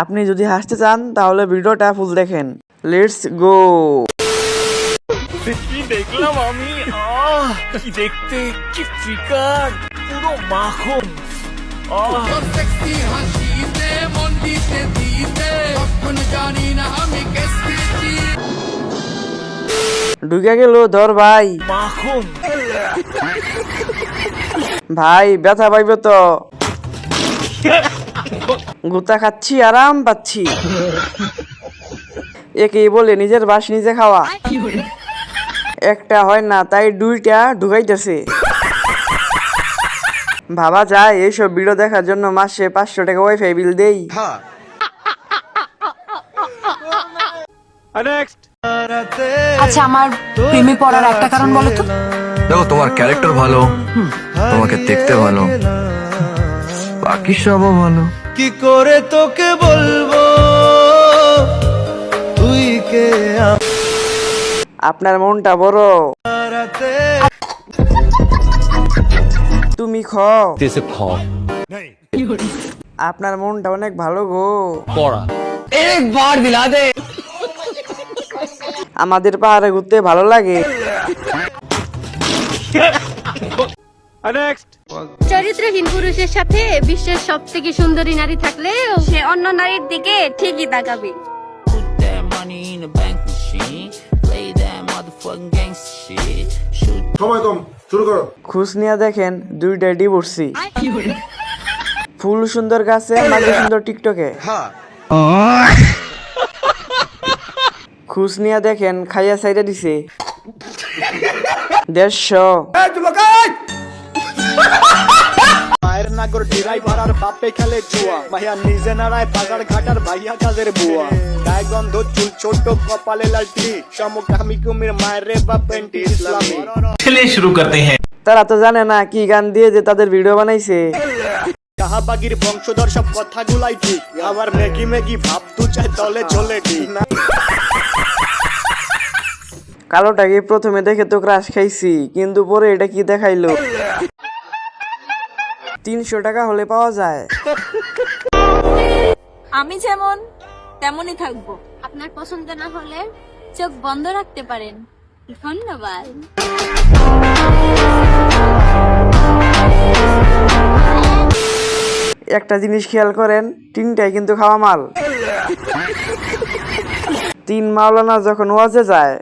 আপনি যদি হাসতে চান তাহলে ভিডিওটা ফুল দেখেন। Let's go. কি দেখলাম আমি, কি দেখতে, কি ফিকার, পুরো মাখন। ঢুকে গেল, ধর ভাই। মাখন ভাই ব্যথা পাইবে তো। গুতা খাচ্ছি, আরাম পাচ্ছি। একেই বলে নিজের বাস নিজে খাওয়া। একটা হয় না তাই দুইটা ঢুকাইতেছে। ভাবা যায় এইসব ভিডিও দেখার জন্য মাসে 500 টাকা ওয়াইফাই বিল দেই। আচ্ছা, আমার প্রেমে পড়ার একটা কারণ বলো তো। দেখো, তোমার ক্যারেক্টার ভালো, তোমাকে দেখতে ভালো, বাকি সবও ভালো। কি করে তোকে বলবো তুই কে আপনার মনটা বড়, তুমি খ। আপনার মনটা অনেক ভালো গো। একবার দিলা দে। আমাদের পাহাড়ে ঘুরতে ভালো লাগে। চরিত্রহীন পুরুষের সাথে বিশ্বের সব থেকে সুন্দরী নারী থাকলেও সে অন্য নারীর দিকে ঠিকই তাকাবে। সময় কম, শুরু করো। খুশ নিয়ে দেখেন দুইটা ডিভোর্সি। ফুল সুন্দর গাছে, মাঝে সুন্দর টিকটকে। খুশ নিয়ে দেখেন খাইয়া সাইডে দিছে 150। মায়ের নাগর ডিরাই পাড়ার বাপে খেলে জুয়া, মাইয়া নিজে নাড়ায় বাজার ঘাটার ভাইয়া কাজের বুয়া। গায়ে গন্ধ, চুল ছোট, কপালে লালটি, সমকামী কুমির মায়ের রে বাপ পেন্টি ইসলামী। चलिए शुरू करते हैं। তারা তো জানে না কি গান দিয়ে যে তাদের ভিডিও বানাইছে। কাহাবাগির বংশধর সব কথাগুলাই ঠিক, আবার মেগি মেগি ভাব দু চাই দলে চলে ঠিক। কালোটাকে প্রথমে দেখে তো ক্রাশ খাইছি, কিন্তু পরে এটা কি দেখাইলো। 300 টাকা হলে পাওয়া যায়। আমি যেমন তেমনই থাকবো। আপনার পছন্দ না হলে চোখ বন্ধ রাখতে পারেন। ধন্যবাদ। একটা জিনিস খেয়াল করেন, তিনটাই কিন্তু খাওয়া মাল। 3 মাওলানা যখন ওয়াজে যায়